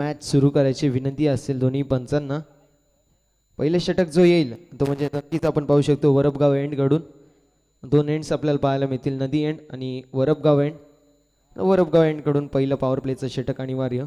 Match सुरू करायची विनंती असेल दोन्ही पंचांना. पहिले षटक जो येईल तो म्हणजे नक्कीच आपण पाहू शकतो वरपगाव एंड कडून दोन एंड्स आपल्याला पाहायला मिळतील, नदी एंड आणि वरपगाव एंड. वरपगाव एंड कडून पहिलं पॉवर प्लेचं षटक अनिवार्य.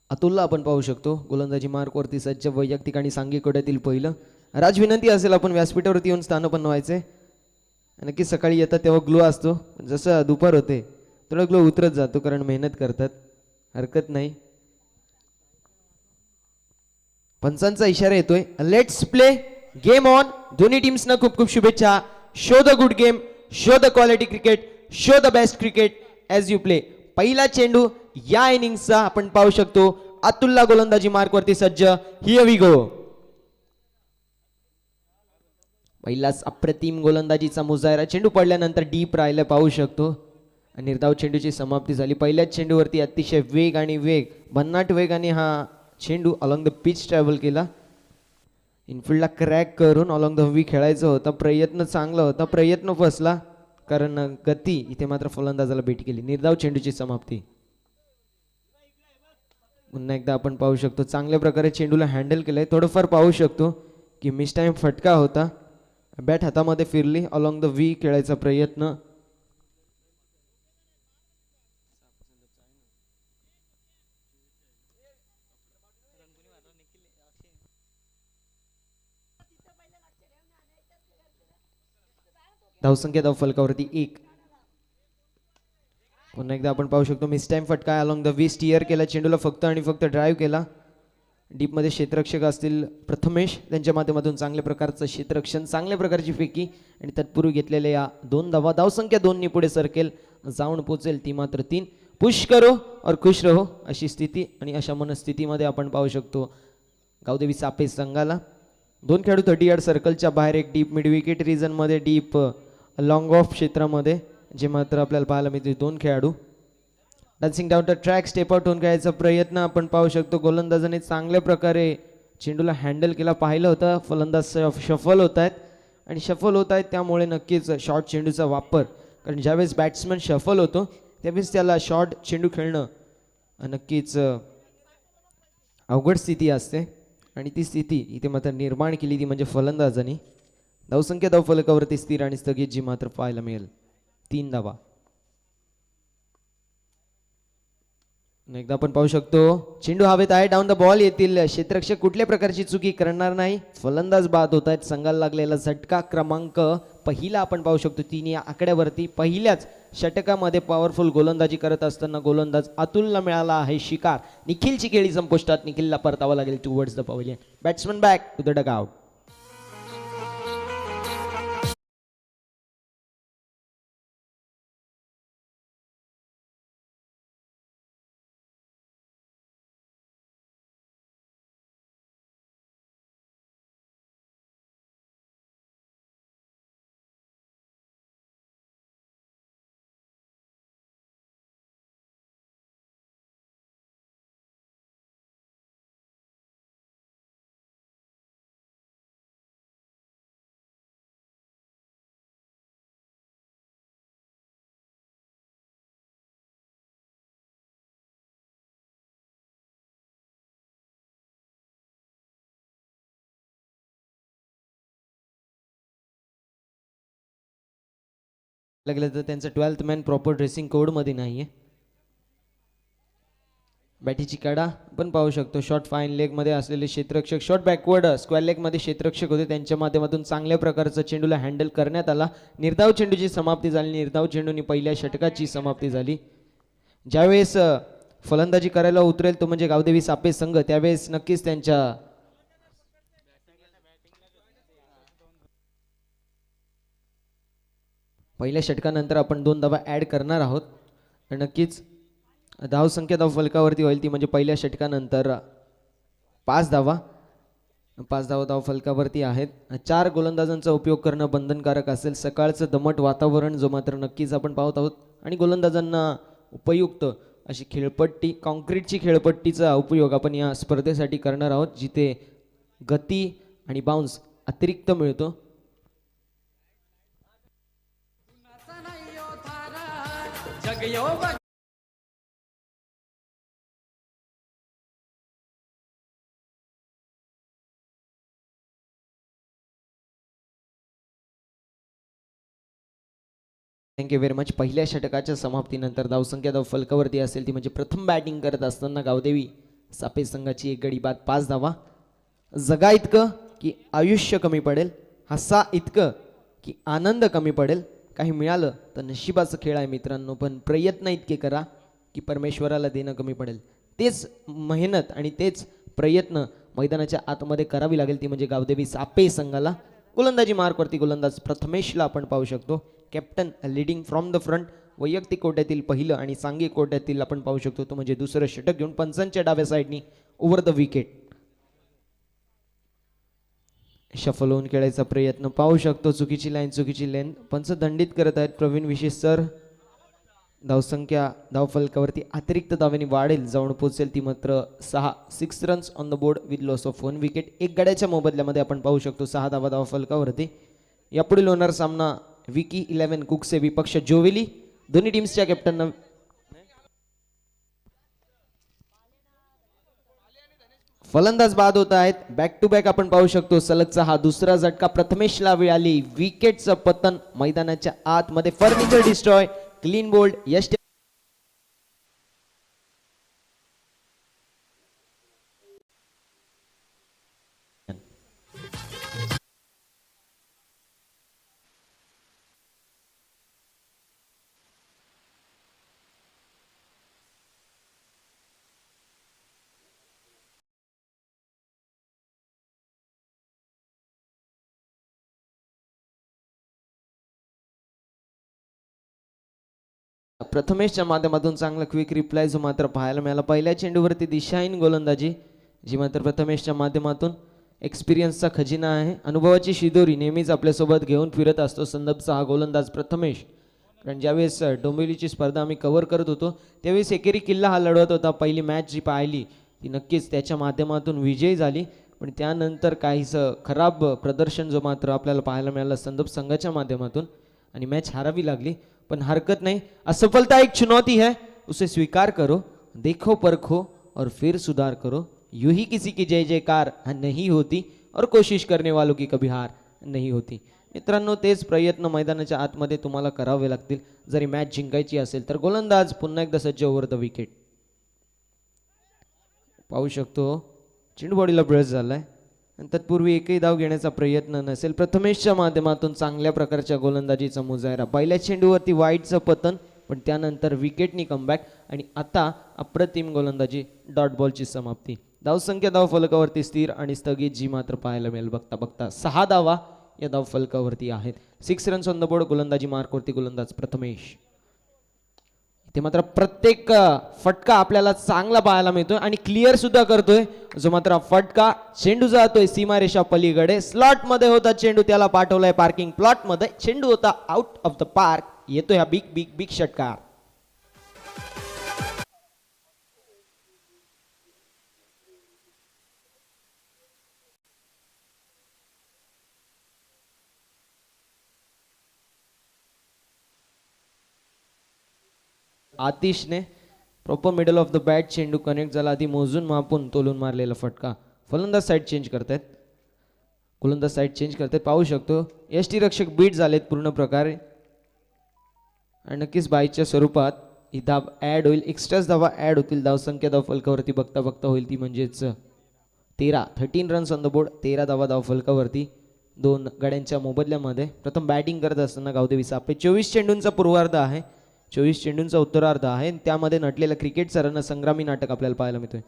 अतुलला आपण पाहू शकतो गोलंदाजी मार्कवरती सज्ज, वैयक्तिक आणि सांघिक कोट्यातील पहिलं. राज विनंती असेल आपण व्यासपीठावरती येऊन स्थानपन्न व्हायचे. नक्की सकाळी येतात तेव्हा ग्लो असतो, जसं दुपार होते थोडा ग्लो उतरत जातो कारण मेहनत करतात, हरकत नाही. पंचांचा इशारा येतोय, लेट्स प्ले गेम ऑन. दोन्ही टीम्सना खूप खूप शुभेच्छा. Show the good game, show the quality cricket, show the best cricket as you play. पहिला चेंडू या इनिंग्सचा आपण पाहू शकतो. अतुलला गोलंदाजी मार्कवरती सज्ज. Here we go. पहिलाच अप्रतिम गोलंदाजीचा मुजाहिरा. चेंडू पडल्यानंतर डीप राहिलं पाहू शकतो. निर्धाव चेंडूची समाप्ती झाली. पहिल्याच चेंडूवरती अतिशय वेग आणि वेग, भन्नाट वेगाने हा चेंडू अलॉंग द पिच ट्रॅव्हल केला. इनफिल्डला क्रॅक करून अलॉंग द व्ही खेळायचं होता. प्रयत्न चांगला होता, प्रयत्न फसला कारण गती इथे मात्र फलंदाजाला भेट केली. निर्धाव चेंडूची समाप्ती. पुन्हा एकदा आपण पाहू शकतो चांगल्या प्रकारे चेंडूला हँडल केलंय. थोडंफार पाहू शकतो की मिस टाइम फटका होता. बॅट हातामध्ये फिरली, अलॉंग द व्ही खेळायचा प्रयत्न. धावसंख्या धाव फलकावरती 1. पुन्हा एकदा आपण पाहू शकतो मिस टाइम फटका. अलॉंग द व्ही स्टिअर केला चेंडूला, फक्त आणि फक्त ड्राईव्ह केला. डीपमध्ये क्षेत्ररक्षक असतील प्रथमेश, त्यांच्या माध्यमातून चांगल्या प्रकारचं क्षेत्ररक्षण, चांगल्या प्रकारची फेकी आणि तत्पूर्वी घेतलेल्या या 2 धावा. धावसंख्या 2 नी पुढे सरकेल, जाऊन पोचेल ती मात्र 3. पुश करो और खुश रहो अशी स्थिती आणि अशा मनस्थितीमध्ये आपण पाहू शकतो गावदेवी सापे संघाला. 2 खेळाडू 30 यार्ड सर्कलच्या बाहेर, एक डीप मिड विकेट रिजनमध्ये, डीप लॉंग ऑफ क्षेत्रामध्ये जे मात्र आपल्याला पाहायला मिळते 2 खेळाडू. Dancing down the track, step out होऊन खेळायचा प्रयत्न आपण पाहू शकतो. गोलंदाजाने चांगल्या प्रकारे चेंडूला हँडल केला, पाहिलं होतं. फलंदाज शफल होत आहेत आणि शफल होत आहेत त्यामुळे नक्कीच शॉर्ट चेंडूचा वापर, कारण ज्यावेळेस बॅट्समन शफल होतो त्यावेळेस त्याला शॉर्ट चेंडू खेळणं नक्कीच अवघड स्थिती असते आणि ती स्थिती इथे मात्र निर्माण केली ती म्हणजे फलंदाजाने. धावसंख्या धाव फलकावरती स्थिर आणि स्थगित जी मात्र पाहायला मिळेल 3 धावा. एकदा आपण पाहू शकतो चेंडू हवेत आहे, डाऊन द बॉल येतील. क्षेत्ररक्षक कुठल्या प्रकारची चुकी करणार नाही. फलंदाज बाद होत आहेत. संघाला लागलेला झटका क्रमांक पहिला आपण पाहू शकतो 3 या आकड्यावरती. पहिल्याच षटकामध्ये पॉवरफुल गोलंदाजी करत असताना गोलंदाज अतुलला मिळाला आहे शिकार. निखिलची खेळी संपुष्टात. निखिलला परतावा लागेल towards the pavilion. Batsman back to the dugout. लागलं तर त्यांचं 12th मॅन प्रॉपर ड्रेसिंग कोडमध्ये नाही आहे. बॅटीची कडा पण पाहू शकतो. शॉर्ट फाईन लेगमध्ये असलेले क्षेत्ररक्षक, शॉर्ट बॅकवर्ड स्क्वेअर लेगमध्ये क्षेत्ररक्षक होते, त्यांच्या माध्यमातून चांगल्या प्रकारचं चेंडूला हँडल करण्यात आला. निर्धाव चेंडूची समाप्ती झाली. निर्धाव चेंडूनी पहिल्या षटकाची समाप्ती झाली. ज्यावेळेस फलंदाजी करायला उतरेल तो म्हणजे गावदेवी सापे संघ, त्यावेळेस नक्कीच त्यांच्या पहिल्या षटकानंतर आपण 2 धावा ॲड करणार आहोत. नक्कीच धावसंख्या धाव फलकावरती होईल ती म्हणजे पहिल्या षटकानंतर 5 धावा. 5 धावा धाव फलकावरती आहेत. 4 गोलंदाजांचा उपयोग करणं बंधनकारक असेल. सकाळचं दमट वातावरण जो मात्र नक्कीच आपण पाहत आहोत आणि गोलंदाजांना उपयुक्त अशी खेळपट्टी, कॉन्क्रीटची खेळपट्टीचा उपयोग आपण या स्पर्धेसाठी करणार आहोत, जिथे गती आणि बाउन्स अतिरिक्त मिळतो. Thank you very much. पहिल्या षटकाच्या समाप्तीनंतर धावसंख्या धाव फलकावरती असेल ती म्हणजे प्रथम बॅटिंग करत असताना गावदेवी सापे संघाची एक गडी बाद 5 धावा. जगा इतकं की आयुष्य कमी पडेल, हसा इतकं की आनंद कमी पडेल. काही मिळालं तर नशिबाचा खेळ आहे मित्रांनो, पण प्रयत्न इतके करा की परमेश्वराला देणं कमी पडेल. तेच मेहनत आणि तेच प्रयत्न मैदानाच्या आतमध्ये करावी लागेल, ती म्हणजे गावदेवी सापे संघाला. गोलंदाजी मार्कवरती गोलंदाज प्रथमेशला आपण पाहू शकतो. Captain leading from the front. वैयक्तिक कोट्यातील पहिलं आणि सांघिक कोट्यातील आपण पाहू शकतो तो म्हणजे दुसरं षटक घेऊन पंचांच्या डाव्या साईडनी ओव्हर द विकेट. शफल होऊन खेळायचा प्रयत्न पाहू शकतो. चुकीची लाईन, चुकीची लेन. पंच दंडित करत आहेत प्रवीण विशेष सर. धावसंख्या धावफलकावरती अतिरिक्त धावेने वाढेल, जाऊन पोहोचेल ती मात्र 6 runs on the board with loss of 1 wicket. एक गड्याच्या मोबदल्यामध्ये आपण पाहू शकतो 6 धावा धावफलकावरती. यापुढील होणार सामना विकी 11 कुकसे विपक्ष जोवेली. दोन्ही टीम्सच्या कॅप्टन फलंदाज बाद होत आहेत. बॅक टू बॅक आपण पाहू शकतो. सलगचा हा दुसरा झटका प्रथमेशला मिळाली. विकेटचं पतन मैदानाच्या आतमध्ये. Furniture destroy, clean bowled. Yash प्रथमेशच्या माध्यमातून चांगला क्विक रिप्लाय जो मात्र पाहायला मिळाला. पहिल्या चेंडूवरती दिशाहीन गोलंदाजी जी मात्र प्रथमेशच्या माध्यमातून एक्सपिरियन्सचा खजिना आहे. अनुभवाची शिदोरी नेहमीच आपल्यासोबत घेऊन फिरत असतो संदर्भचा हा गोलंदाज प्रथमेश. कारण ज्यावेळेस डोंबिवलीची स्पर्धा आम्ही कव्हर करत होतो त्यावेळेस एकेरी किल्ला हा लढवत होता. पहिली मॅच जी पाहिली ती नक्कीच त्याच्या माध्यमातून विजयी झाली, पण त्यानंतर काहीसं खराब प्रदर्शन जो मात्र आपल्याला पाहायला मिळालं संदर्भ संघाच्या माध्यमातून आणि मॅच हारावी लागली. पण हरकत नहीं, असफलता एक चुनौती है, उसे स्वीकार करो, देखो परखो और फिर सुधार करो. यूं ही किसी की जय जयकार नहीं होती और कोशिश करने वालों की कभी हार नहीं होती. मित्रांनो, तेच प्रयत्न मैदानाच्या आतमध्ये तुम्हाला करावे लागतील जरी मॅच जिंकायची असेल तर. गोलंदाज पुन्हा एकदा सज्ज ओव्हर द विकेट. पाहू शकतो चेंडू बॉडीला ब्रश झालाय. तत्पूर्वी एकही धाव घेण्याचा प्रयत्न नसेल. प्रथमेशच्या माध्यमातून चांगल्या प्रकारच्या गोलंदाजीचा मुजाहिरा. पहिल्या चेंडूवरती वाईटचं पतन, पण त्यानंतर विकेटनी कमबॅक आणि आता अप्रतिम गोलंदाजी. डॉट बॉलची समाप्ती. धावसंख्या धाव फलकावरती स्थिर आणि स्थगित जी मात्र पाहायला मिळेल. बघता बघता 6 धावा या धाव फलकावरती आहेत. 6 रन्स ऑन द बोर्ड. गोलंदाजी मार्कवरती गोलंदाज प्रथमेश. ते मात्र प्रत्येक फटका आपल्याला चांगला पाहायला मिळतोय आणि क्लिअर सुद्धा करतोय. जो मात्र फटका चेंडू जातोय सीमारेषा पलीकडे. स्लॉट मध्ये होता चेंडू, त्याला पाठवलाय पार्किंग प्लॉट मध्ये. चेंडू होता आउट ऑफ द पार्क. येतोय हा बिग बिग बिग षटकार. आतिशने proper middle of the bat चेंडू कनेक्ट झाला. आधी मोजून मापून तोलून मारलेला फटका. फलंदाज साईड चेंज करतायत. गोलंदाज साईड चेंज करतायत. पाहू शकतो यष्टी रक्षक बीट झालेत पूर्ण प्रकारे आणि नक्कीच बाईच्या स्वरूपात ही धाव ऍड होईल. एक्स्ट्राच धावा ऍड होतील. धावसंख्या धाव फलकावरती बघता बघता होईल ती म्हणजेच 13 रन्स ऑन द बोर्ड. 13 धावा धाव फलकावरती 2 गड्यांच्या मोबदल्यामध्ये. प्रथम बॅटिंग करत असताना गावदेवी सापे. 24 चेंडूंचा पूर्वार्ध आहे, 24 चेंडूंचा उत्तरार्ध आहे. त्यामध्ये नटलेलं क्रिकेटचं रणसंग्रामी नाटक आपल्याला पाहायला मिळतोय.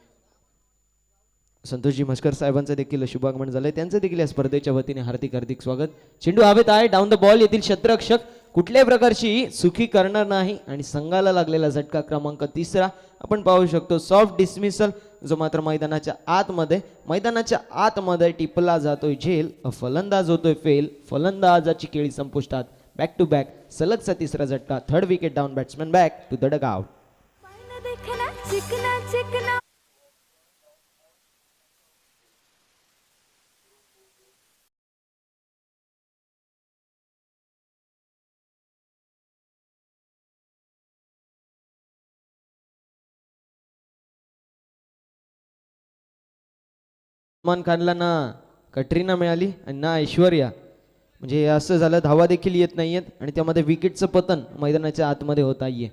संतोषजी म्हसकर साहेबांचं देखील शुभागमन झालंय. त्यांचं देखील या स्पर्धेच्या वतीने हार्दिक हार्दिक स्वागत. चेंडू हवेत आहे. Down the ball. येथील क्षेत्ररक्षक कुठल्याही प्रकारची चुकी करणार नाही आणि संघाला लागलेला झटका क्रमांक 3 आपण पाहू शकतो. सॉफ्ट डिसमिसल जो मात्र मैदानाच्या आतमध्ये टिपला जातोय झेल. फलंदाज होतोय फेल. फलंदाजाची केळी संपुष्टात. बॅक टू बॅक सलगचा 3रा झटका. 3rd wicket down. Batsman back to the dugout. चिकना चिकना सलमान खानला ना कटरीना मिळाली आणि ना ऐश्वर्या. म्हणजे असं झालं, धावा देखील येत नाहीयेत आणि त्यामध्ये विकेटचं पतन मैदानाच्या आतमध्ये होत आहे.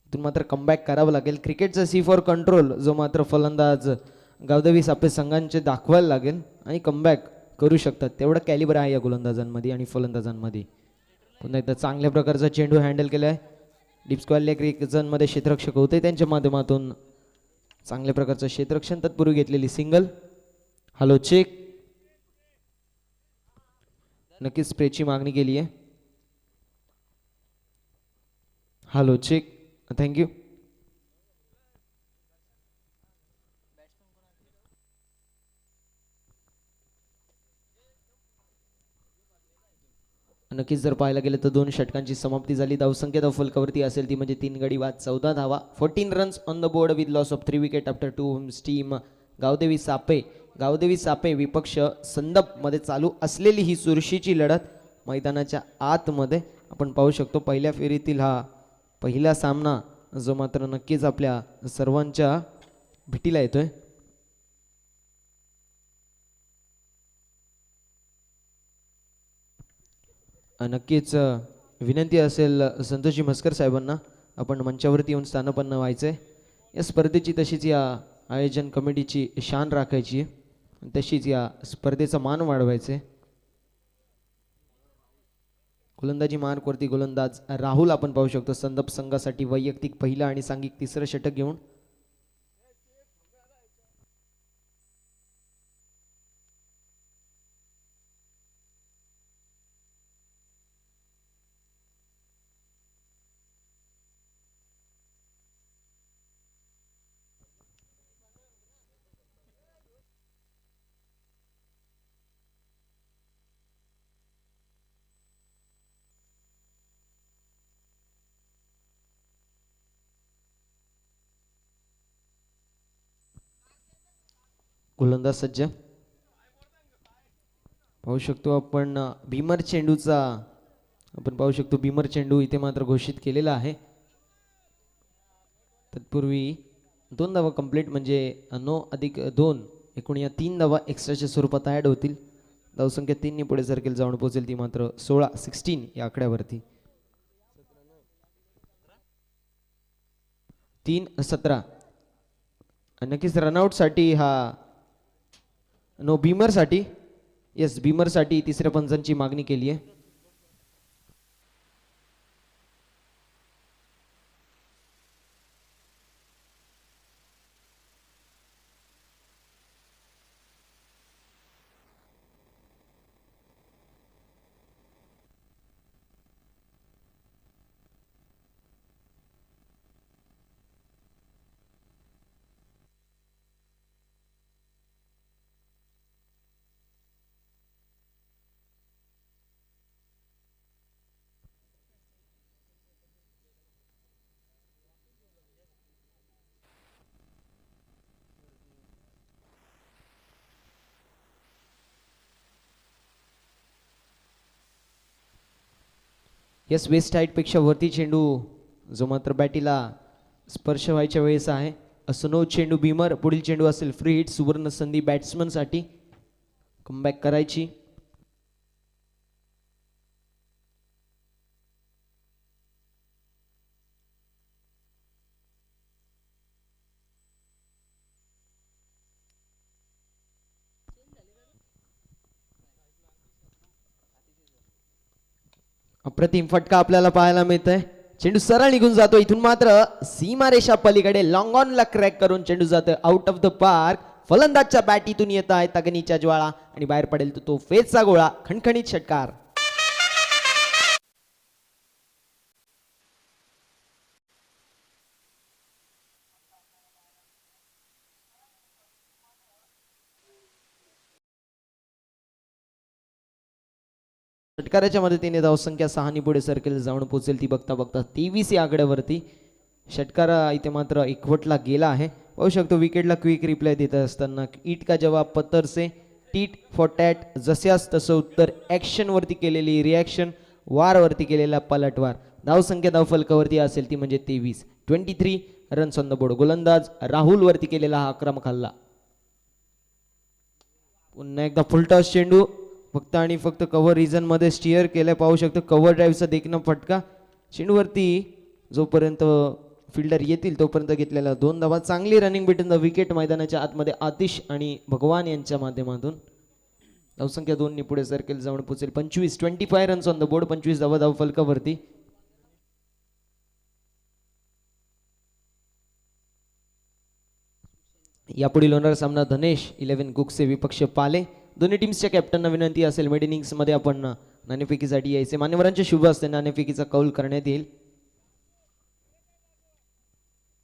इथून मात्र कमबॅक करावं लागेल. क्रिकेटचा सी फॉर कंट्रोल जो मात्र फलंदाज गावदेवी सापे संघांचे दाखवायला लागेल आणि कमबॅक करू शकतात तेवढं कॅलिबर आहे या गोलंदाजांमध्ये आणि फलंदाजांमध्ये. पुन्हा एकदा चांगल्या प्रकारचा चेंडू हँडल केला आहे. डीप स्क्वेअरल्या क्रिकेटमध्ये क्षेत्ररक्षक होते त्यांच्या माध्यमातून चांगल्या प्रकारचं क्षेत्ररक्षण. तत्पूर्वी घेतलेली सिंगल. Hello check. नक्कीच स्प्रेची मागणी केली आहे. Hello check. थँक्यू. नक्कीच जर पाहायला गेलं तर 2 षटकांची समाप्ती झाली. धावसंख्या धाव फलकावरती असेल ती म्हणजे 3 गडी बाद 14 धावा. 14 runs on the board with loss of 3 wicket after 2 homes. Team Gavdevi Sape विपक्ष संदप मध्ये चालू असलेली ही चुरशीची लढत मैदानाच्या आतमध्ये आपण पाहू शकतो. पहिल्या फेरीतील हा पहिला सामना जो मात्र नक्कीच आपल्या सर्वांच्या भेटीला येतोय. नक्कीच विनंती असेल संतोषजी म्हस्कर साहेबांना आपण मंचावरती येऊन स्थानपन्न व्हायचंय. या स्पर्धेची तशीच या आयोजन कमिटीची शान राखायची आहे, तशीच या स्पर्धेचा मान वाढवायचे. गोलंदाजी मार्कवरती गोलंदाज राहुल आपण पाहू शकतो संदप संघासाठी वैयक्तिक पहिलं आणि सांघिक तिसरं षटक घेऊन. गोलंदाज सज्ज पाहू शकतो आपण. भीमर चेंडूचा आपण पाहू शकतो. भीमर चेंडू इथे मात्र घोषित केलेला आहे. तत्पूर्वी 2 धावा कंप्लीट म्हणजे 9+2 एकूण या 3 धावा एक्स्ट्राच्या स्वरूपात ॲड होतील. धावसंख्या 3 ने पुढे सरकेल जाऊन पोहोचेल ती मात्र 16 या आकड्यावरती. 3-17 नक्कीच रनआउटसाठी हा भीमरसाठी भीमरसाठी तिसऱ्या पंचांची मागणी केली आहे. येस वेस्ट साईडपेक्षा वरती चेंडू जो मात्र बॅटीला स्पर्श व्हायच्या वेळेस आहे. असनो चेंडू भीमर. पुढील चेंडू असेल फ्री हिट. सुवर्ण संधी बॅट्समनसाठी कमबॅक करायची. अप्रतिम फटका आपल्याला पाहायला मिळतोय. चेंडू सरळ निघून जातो. इथून मात्र सीमारेषा पलीकडे लॉंग ऑनला क्रॅक करून चेंडू जातोय आउट ऑफ द पार्क. फलंदाजच्या बॅटीतून येत आहे अग्नीच्या ज्वाळा आणि बाहेर पडेल तो फेजचा गोळा. खणखणीत षटकार. षटकाराच्या मदतीने धावसंख्या 6 ने पुढे सरकेल जाऊन पोहोचेल ती बघता बघता 23 या आकड्यावरती. षटकार इथे मात्र एकवटला गेला आहे. पाहू शकतो विकेटला क्विक रिप्लाय देत असताना ईट का जवाब पत्थर से, टीट फॉर टॅट, जस्यास तसं उत्तर, ॲक्शन वरती केलेली रिॲक्शन, वार वरती केलेला पलटवार. धावसंख्या धावफलकावरती असेल ती म्हणजे 23. 23 रन्स ऑन द बोर्ड. गोलंदाज राहुल वरती केलेला हा आक्रमक हल्ला. पुन्हा एकदा फुलटॉस चेंडू फक्त आणि फक्त कव्हर रिजन मध्ये स्टिअर केलंय. पाहू शकतो कव्हर ड्राईव्हचा देखणं फटका. चेंडूवरती जोपर्यंत फिल्डर येतील तोपर्यंत घेतलेला 2 धावा. चांगली रनिंग बिटवीन द विकेट मैदानाच्या आतमध्ये आतिश आणि भगवान यांच्या माध्यमातून. धावसंख्या 2 पुढे सर्कल जाऊन पोहोचेल. 25 रन्स ऑन द बोर्ड. 25 धावा धावफलकावरती. यापुढील होणारा सामना धनेश 11 गुक्से विपक्ष पाले. दोन्ही टीम्सच्या कॅप्टनना विनंती असेल मिड इनिंग्स मध्ये आपण नाणेफेकीसाठी यायचे. मान्यवरांचे शुभ असते नाणेफेकीचा कौल करण्यात येईल.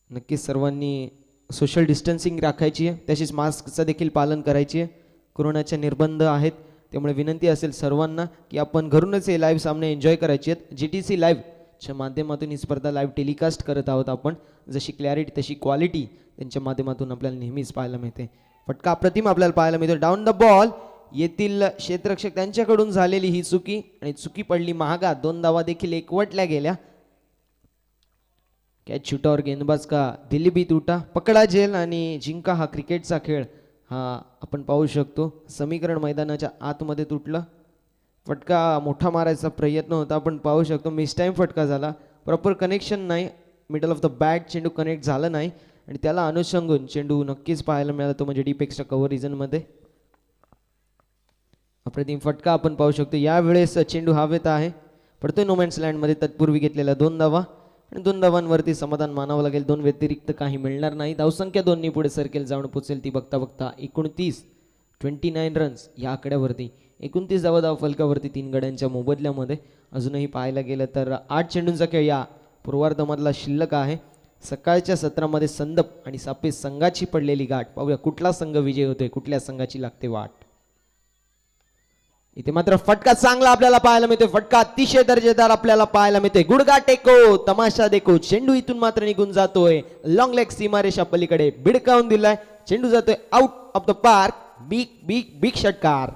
नक्कीच सर्वांनी सोशल डिस्टन्सिंग राखायची आहे, तसेच मास्कचं देखील पालन करायचे आहे. कोरोनाचे निर्बंध आहेत त्यामुळे विनंती असेल सर्वांना की आपण घरूनच हे लाईव्ह सामने एन्जॉय करायचे आहेत. GTC लाईव्हच्या माध्यमातून ही स्पर्धा लाईव्ह टेलिकास्ट करत आहोत आपण. जशी क्लॅरिटी तशी क्वालिटी त्यांच्या माध्यमातून आपल्याला नेहमीच पाहायला मिळते. फटका अप्रतिम आपल्याला पाहायला मिळतो. डाऊन द बॉल येथील क्षेत्ररक्षक त्यांच्याकडून झालेली ही चुकी आणि चुकी पडली महागात. 2 धावा देखील एकवटल्या गेल्या. कॅच शूटावर गेंदबाज का दिल्ली बी तुटा, पकडा जेल आणि जिंका हा क्रिकेटचा खेळ हा आपण पाहू शकतो. समीकरण मैदानाच्या आतमध्ये तुटलं. फटका मोठा मारायचा प्रयत्न होता, आपण पाहू शकतो मिस टाईम फटका झाला. प्रॉपर कनेक्शन नाही, मिडल ऑफ द बॅट चेंडू कनेक्ट झाला नाही आणि त्याला अनुषंगून चेंडू नक्कीच पाहायला मिळाला तो म्हणजे डीप एक्स्ट्रा कव्हर रिजनमध्ये. अप्रतिम फटका आपण पाहू शकतो. यावेळेस चेंडू हवेत आहे, पडतोय नोमॅन्स लँडमध्ये. तत्पूर्वी घेतलेल्या 2 धावा आणि 2 धावांवरती समाधान मानावं लागेल. 2 व्यतिरिक्त काही मिळणार नाही. धावसंख्या 2 पुढे सर्केल जाऊन पोचेल ती बघता बघता 29 रन्स या आकड्यावरती. 29 धावा धाव फलकावरती 3 गड्यांच्या मोबदल्यामध्ये. अजूनही पाहायला गेलं तर 8 चेंडूंचा खेळ या पूर्वार्धामधला शिल्लक आहे. सकाळच्या सत्रामध्ये संदप आणि सापे संघाची पडलेली गाठ. पाहूया कुठला संघ विजय होतोय, कुठल्या संघाची लागते वाट. इथे मात्र फटका चांगला आपल्याला पाहायला मिळतोय. फटका अतिशय दर्जेदार आपल्याला पाहायला मिळतोय. गुडगा टेको तमाशा देखो. चेंडू इथून मात्र निघून जातोय लॉंग लेग सीमारेषा पलीकडे भिडकावून दिलाय. चेंडू जातोय out of the park. Big big big षटकार.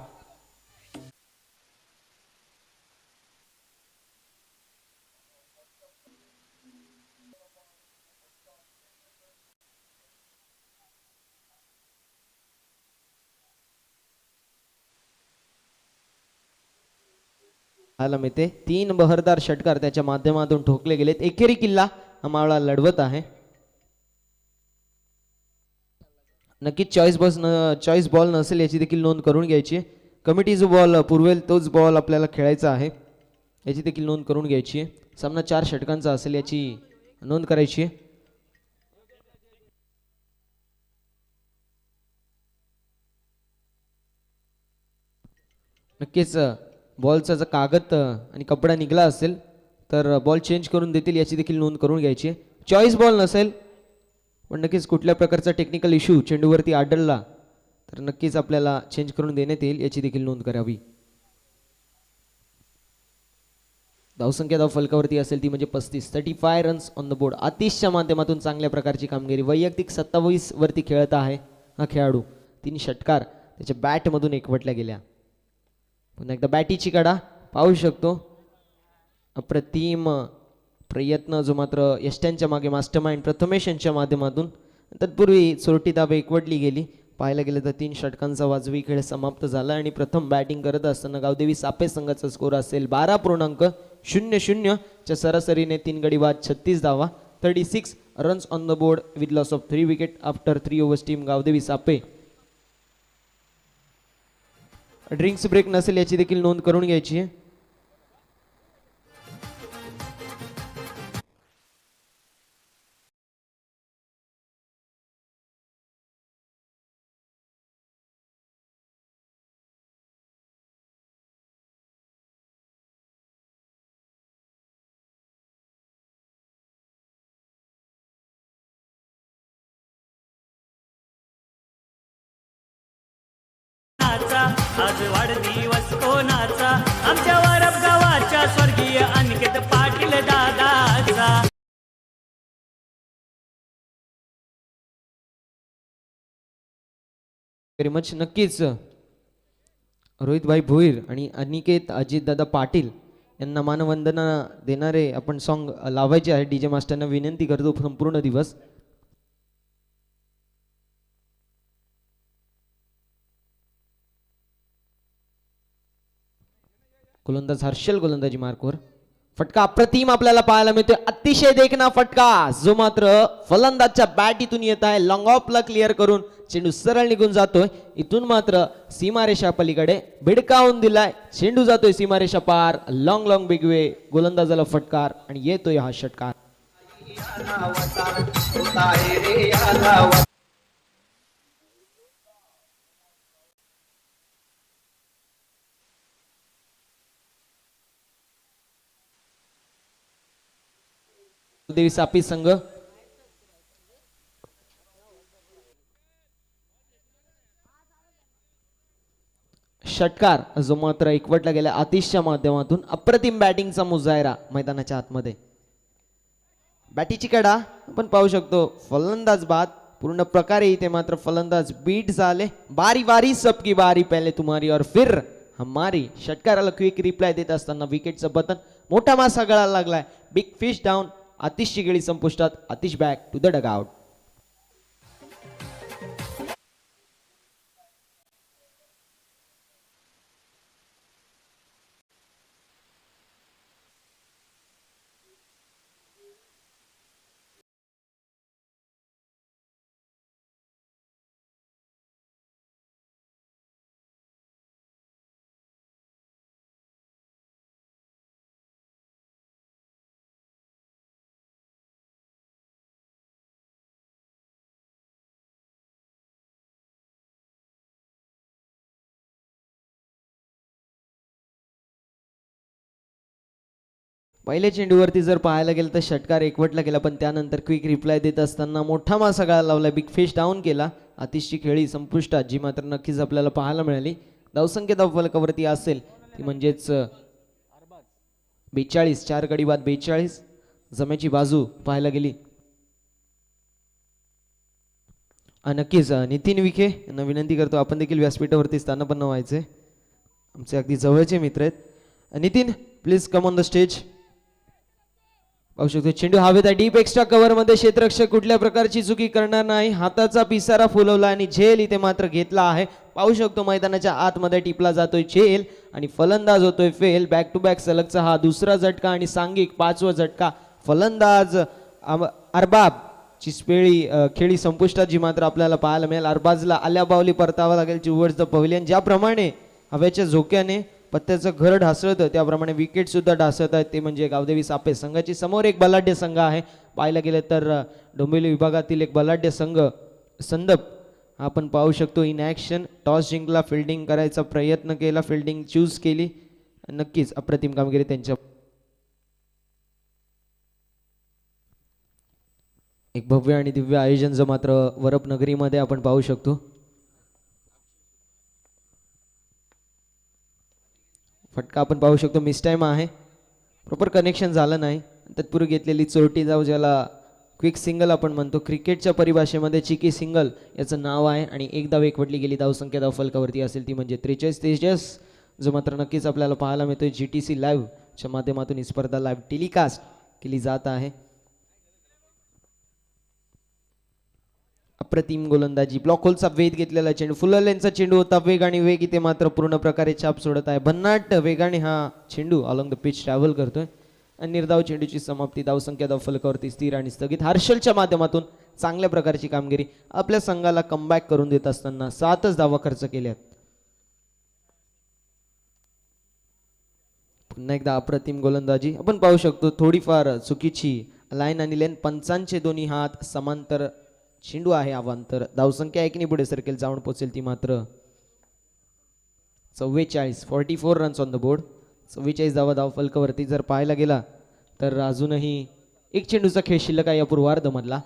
पाहायला मिळते 3 बहरदार षटकार त्याच्या माध्यमातून ठोकले गेलेत. एकेरी किल्ला हा मावळा लढवत आहे. नक्कीच चॉईस बॉल नसेल याची देखील नोंद करून घ्यायची. कमिटी जो बॉल पुरवेल तोच बॉल आपल्याला खेळायचा आहे याची देखील नोंद करून घ्यायची. सामना 4 षटकांचा असेल याची नोंद करायची. नक्कीच बॉलचा जर कागद आणि कपडा निघाला असेल तर बॉल चेंज करून देतील याची देखील नोंद करून घ्यायची. चॉईस बॉल नसेल पण नक्कीच कुठल्या प्रकारचा टेक्निकल इश्यू चेंडूवरती आढळला तर नक्कीच आपल्याला चेंज करून देण्यात येईल याची देखील नोंद करावी. धावसंख्या धाव फलकावरती असेल ती म्हणजे 35 रन्स ऑन द बोर्ड. आतिशच्या माध्यमातून चांगल्या प्रकारची कामगिरी. वैयक्तिक 27 वरती खेळत आहे हा खेळाडू. 3 षटकार त्याच्या बॅटमधून एकवटल्या गेल्या. पुन्हा एकदा बॅटीची कडा पाहू शकतो. अप्रतिम प्रयत्न जो मात्र यष्ट्यांच्या मागे मास्टरमाइंड प्रथमेश यांच्या माध्यमातून. तत्पूर्वी चोरटी दाब एकवटली गेली. पाहायला गेलं तर 3 षटकांचा वाजवी खेळ समाप्त झाला आणि प्रथम बॅटिंग करत असताना गावदेवी सापे संघाचा स्कोर असेल 12.00 च्या सरासरीने 3 गडी बाद 36 धावा. 36 runs on the board with loss of 3 wicket after 3 overs. Team Gavdevi Sape. Drinks break नसेल याची देखील नोंद करून घ्यायची. आज वाढदिवस कोणाचा आमच्या वारप गावाच्या स्वर्गीय अनिकेत पाटील दादाचा. Very much. नक्कीच रोहितभाई भोईर आणि अनिकेत अजितदादा पाटील यांना मानवंदना देणारे आपण सॉन्ग लावायचे आहे. डीजे मास्टरना विनंती करतो संपूर्ण दिवस. गोलंदाज हर्षल गोलंदाजी मार्कवर. फटका अप्रतिम आपल्याला पाहायला मिळतोय. अतिशय देखना फटका जो मात्र फलंदाजच्या बॅटीतून येत आहे. लॉंग ऑफला क्लिअर करून चेंडू सरळ निघून जातोय. इथून मात्र सीमारेषा पलीकडे भिडकावून दिलाय. चेंडू जातोय सीमारेषा पार. Long long big way. गोलंदाजाला फटकार आणि येतोय हा षटकार. देवी सापी संघ षटकार जो मात्र एकवटला गेला आतिशच्या माध्यमातून. अप्रतिम बॅटिंगचा मुजाहिरा मैदानाच्या आतमध्ये. बॅटीची कडा आपण पाहू शकतो. फलंदाज बाद पूर्ण प्रकारे इथे मात्र फलंदाज बीट झाले. बारी बारी सबकी बारी पहले तुम्हारी और फिर हमारी. षटकाराला क्विक रिप्लाय देत असताना विकेटचं बटन. मोठा मासा गळायला लागलाय. Big fish down. आतिशची गेली संपुष्टात. Atish back to the dugout. पहिल्या चेंडूवरती जर पाहायला गेलं तर षटकार एकवटला गेला, पण त्यानंतर क्विक रिप्लाय देत असताना मोठा मासा गळाला लावला. बिग फिश डाऊन केला. अतिशची खेळी संपुष्टात जी मात्र नक्कीच आपल्याला पाहायला मिळाली. धावसंख्या धावफलकावरती असेल ती म्हणजेच 42. 4 गडी बाद 42. जमेची बाजू पाहायला गेली. नक्कीच नितीन विखे यांना विनंती करतो आपण देखील व्यासपीठावरती स्थानापन्न व्हायचे. आमचे अगदी जवळचे मित्र आहेत. Nitin please come on the stage. पाहू शकतो चेंडू हवेत आहे. डीप एक्स्ट्रा कव्हर मध्ये क्षेत्ररक्षक कुठल्या प्रकारची चुकी करणार नाही. हाताचा पिसारा फुलवला आणि झेल इथे मात्र घेतला आहे. पाहू शकतो मैदानाच्या आतमध्ये टिपला जातोय झेल आणि फलंदाज होतोय फेल. बॅक टू बॅक सलगचा हा दुसरा झटका आणि सांघिक 5वा झटका. फलंदाज अरबाब ची खेळी संपुष्टात जी मात्र आपल्याला पाहायला मिळेल. अरबाजला आल्या बावली परतावा लागेल टुवर्ड्स द पव्हिलियन. ज्याप्रमाणे हवेच्या झोक्याने पत्त्याचं घर ढासळतं त्याप्रमाणे विकेट सुद्धा ढासळत आहेत. ते म्हणजे गावदेवी सापे संघाची. समोर एक बलाढ्य संघ आहे. पाहायला गेलं तर डोंबिवली विभागातील एक बलाढ्य संघ संदप आपण पाहू शकतो इन ॲक्शन. टॉस जिंकला. फिल्डिंग करायचा प्रयत्न केला. फिल्डिंग चूज केली. नक्कीच अप्रतिम कामगिरी त्यांच्या. एक भव्य आणि दिव्य आयोजन जो मात्र वरप नगरीमध्ये आपण पाहू शकतो. फटका आपण पाहू शकतो मिस टाइम आहे. प्रॉपर कनेक्शन झालं नाही. तत्पूर्वी घेतलेली चोरटी जाऊ ज्याला क्विक सिंगल आपण म्हणतो. क्रिकेटच्या परिभाषेमध्ये चिकी सिंगल याचं नाव आहे. आणि एक धाव एकवटली गेली धावसंख्या धावफलकावरती असेल ती म्हणजे 43. जो मात्र नक्कीच आपल्याला पाहायला मिळतोय. GTC लाईव्हच्या माध्यमातून ही स्पर्धा लाईव्ह टेलिकास्ट केली जात आहे. अप्रतिम गोलंदाजी. ब्लॉक होलचा वेध घेतलेला चेंडू. फुलर लेनचा चेंडू होता. वेग आणि वेग इथे मात्र पूर्ण प्रकारे छाप सोडत आहे. भन्नाट वेगाने हा चेंडू अलॉंग द पिच ट्रॅव्हल करतोय. आणि निर्धाव चेंडूची समाप्ती. धावसंख्या धावफलकावरती स्थिर आणि स्थगित. हर्षलच्या माध्यमातून चांगल्या प्रकारची कामगिरी. आपल्या संघाला कमबॅक करून देत असताना 7च धावा खर्च केल्यात. पुन्हा एकदा अप्रतिम गोलंदाजी. आपण पाहू शकतो थोडीफार चुकीची लाईन आणि लेन. पंचांचे दोन्ही हात समांतर. चेंडू आहे अवांतर. धावसंख्या 1 पुढे सरकेल जाऊन पोहोचेल ती मात्र 44. 44 रन्स ऑन द बोर्ड. 44 धावा धावफलकावरती. जर पाहायला गेला तर अजूनही एक चेंडूचा खेळ शिल्लक आहे या पूर्वार्धमधला.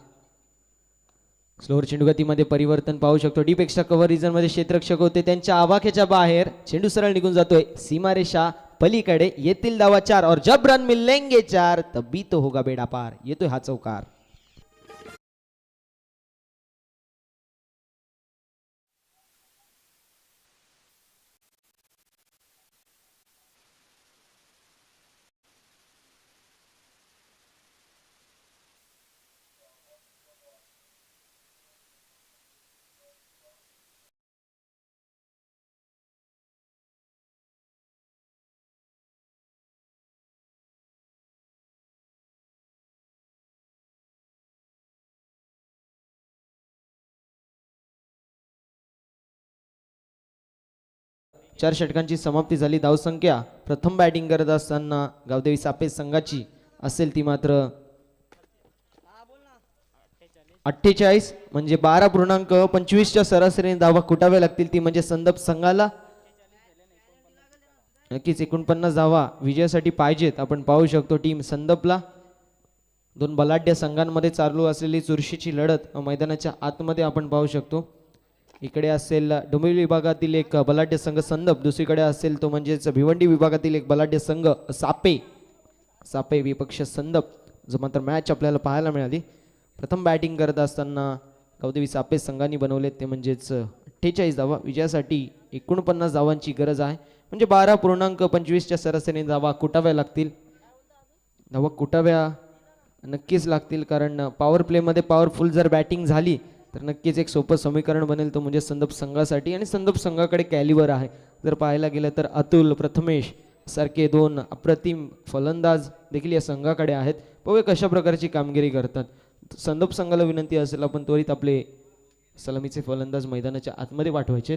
स्लोअर चेंडू गतीमध्ये परिवर्तन पाहू शकतो. डीप एक्स्ट्रा कव्हर रिजन मध्ये क्षेत्ररक्षक होते त्यांच्या आवाक्याच्या बाहेर. चेंडू सरळ निघून जातोय सीमारेषा पलीकडे. येतील धावा 4 और जब रन मिलेंगे 4 तभी तो होगा बेड़ा पार. येतोय हा चौकार. 4 षटकांची समाप्ती झाली. धावसंख्या प्रथम बॅटिंग करत असताना गावदेवी सापे संघाची असेल ती मात्र 48, म्हणजे 12.25च्या सरासरीने धावा कुटाव्या लागतील. ती म्हणजे संदप संघाला नक्कीच 49 धावा विजयासाठी पाहिजेत. आपण पाहू शकतो टीम संदपला दोन बलाढ्य संघांमध्ये चालू असलेली चुरशीची लढत मैदानाच्या आतमध्ये आपण पाहू शकतो. इकडे असेल डोंबिवली विभागातील एक बलाढ्य संघ संदप, दुसरीकडे असेल तो म्हणजेच भिवंडी विभागातील एक बलाढ्य संघ सापे विपक्ष संदप, जो मात्र मॅच आपल्याला पाहायला मिळाली. प्रथम बॅटिंग करत असताना गावदेवी सापे संघाने बनवले ते म्हणजेच 48 धावा. विजयासाठी 49 धावांची गरज आहे, म्हणजे 12.25च्या सरासरीने धावा कुटाव्या लागतील. धावा कुटाव्या नक्कीच लागतील, कारण पॉवर प्लेमध्ये पॉवरफुल जर बॅटिंग झाली तर नक्कीच एक सोपं समीकरण बनेल, तो म्हणजे संदप संघासाठी. आणि संदप संघाकडे कॅलिबर आहे. जर पाहायला गेलं तर अतुल, प्रथमेश सारखे दोन अप्रतिम फलंदाज देखील या संघाकडे आहेत. पाहूया कशा प्रकारची कामगिरी करतात. संदप संघाला विनंती असेल आपण त्वरित आपले सलामीचे फलंदाज मैदानाच्या आतमध्ये पाठवायचे.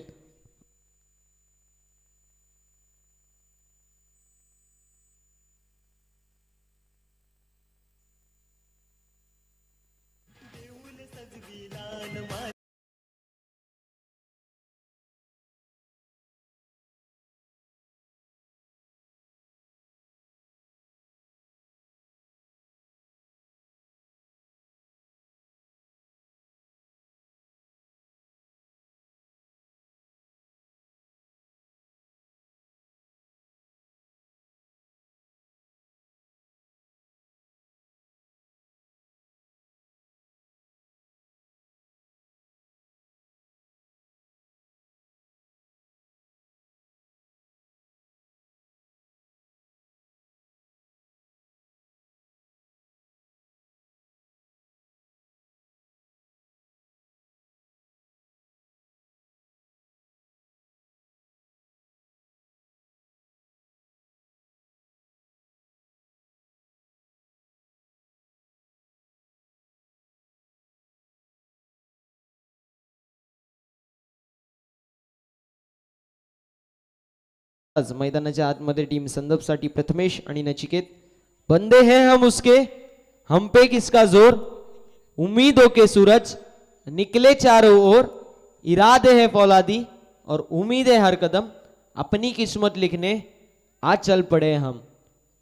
आज मैदानाच्या आतमध्ये टीम संदपसाठी प्रथमेश आणि नचिकेत. बंदे हैं हम उसके, हम पे किसका जोर, उम्मीदों के सूरज निकले चारों ओर, इरादे हैं फौलादी और उम्मीदें हर कदम, अपनी किस्मत लिखने आज चल पडे हम.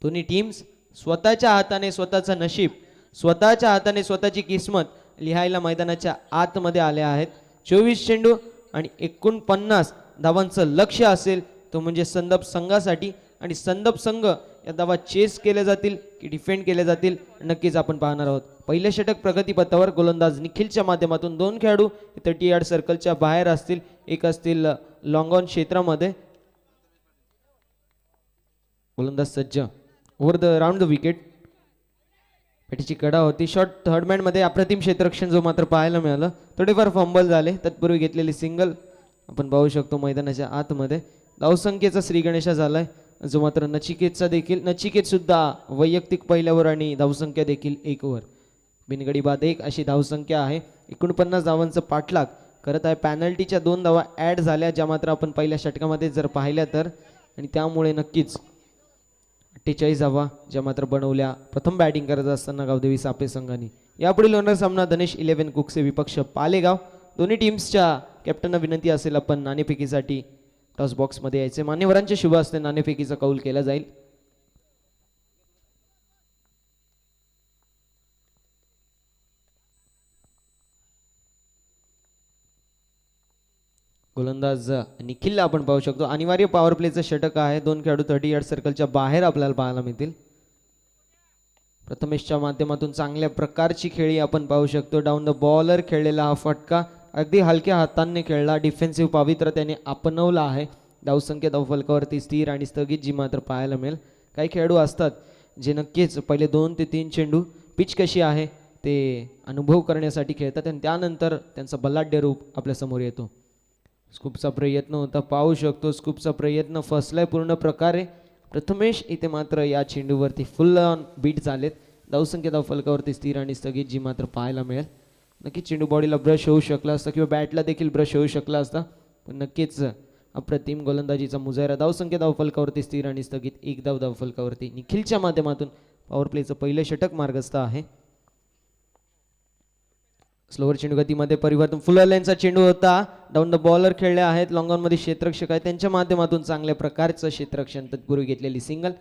दोन्ही टीम्स स्वतःच्या हाताने स्वतःचं नशीब, स्वतःच्या हाताने स्वतःची किस्मत लिहायला मैदानाच्या आतमध्ये आल्या आहेत. 24 चेंडू आणि 49 धावांचं लक्ष्य असेल, तो म्हणजे संदप संघासाठी. आणि संदप संघ या धावा चेस केले जातील की डिफेंड केले जातील नक्कीच आपण पाहणार आहोत. पहिले षटक प्रगतीपथावर गोलंदाज निखिलच्या माध्यमातून 2 खेळाडू 30 यार्ड सर्कलच्या बाहेर असतील, एक असतील लॉंग ऑन क्षेत्रामध्ये. गोलंदाज सज्ज, over the round the wicket. पॅटीची कडा होती. शॉट थर्ड मॅन मध्ये अप्रतिम क्षेत्ररक्षण जो मात्र पाहायला मिळालं. थोडेफार फंबल झाले, तत्पूर्वी घेतलेली सिंगल आपण पाहू शकतो मैदानाच्या आतमध्ये. धावसंख्येचा श्री गणेशा झालाय, जो मात्र नचिकेत सुद्धा वैयक्तिक पहिल्यावर आणि धावसंख्या देखील 1 ओव्हर. बिनगडी बाद 1 अशी धावसंख्या आहे. 49 धावांचं पाठलाग करत आहे. पॅनल्टीच्या 2 धावा ऍड झाल्या, ज्या मात्र आपण पहिल्या षटकामध्ये जर पाहिल्या तर, आणि त्यामुळे नक्कीच 48 धावा ज्या मात्र बनवल्या प्रथम बॅटिंग करत असताना गावदेवी सापे संघाने. यापुढील होणार सामना धनेश 11 कुकसे विपक्ष पालेगाव. दोन्ही टीम्सच्या कॅप्टनना विनंती असेल आपण नाणेफेकीसाठी टॉस बॉक्स मध्ये यायचे. मान्यवरांच्या शुभ असते नाणेफेकीचा कौल केला जाईल. गोलंदाज निखिलला आपण पाहू शकतो. अनिवार्य पॉवर प्लेचं षटक आहे. 2 खेळाडू 30 यार्ड सर्कलच्या बाहेर आपल्याला पाहायला मिळतील. प्रथमेशच्या माध्यमातून चांगल्या प्रकारची खेळी आपण पाहू शकतो. डाऊन द बॉलर खेळलेला हा फटका अगदी हलक्या हातांनी खेळला. डिफेन्सिव्ह पावित्र्य त्याने आपणवला आहे. धावसंख्या धावफलकावरती स्थिर आणि स्थगित जी मात्र पाहायला मिळेल. काही खेळाडू असतात जे नक्कीच पहिले 2 ते 3 चेंडू पिच कशी आहे ते अनुभव करण्यासाठी खेळतात आणि त्यानंतर त्यांचा बलाढ्य रूप आपल्या समोर येतो. स्कूपचा प्रयत्न होता, पाहू शकतो स्कूपचा प्रयत्न फसलाय पूर्ण प्रकारे. प्रथमेश इथे मात्र या चेंडूवरती फुल ऑन बीट झालेत. धावसंख्या धावफलकावरती स्थिर आणि स्थगित जी मात्र पाहायला मिळेल. नक्कीच चेंडू बॉडीला ब्रश होऊ शकला असता किंवा बॅटला देखील ब्रश होऊ शकला असता, पण नक्कीच अप्रतिम गोलंदाजीचा मुजाहिरा. धावसंख्या धावफलकावरती स्थिर आणि स्थगित 1 धाव धावफलकावरती. निखिलच्या माध्यमातून पॉवर प्लेचं पहिलं षटक मार्गस्थ आहे. स्लोअर चेंडू गतीमध्ये परिवर्तन. फुल लाईनचा चेंडू होता. डाऊन द बॉलर खेळले आहेत. लॉंग ऑन मध्ये क्षेत्ररक्षक आहे, त्यांच्या माध्यमातून चांगल्या प्रकारचं क्षेत्ररक्षण. तत्पूर्वी घेतलेली सिंगल.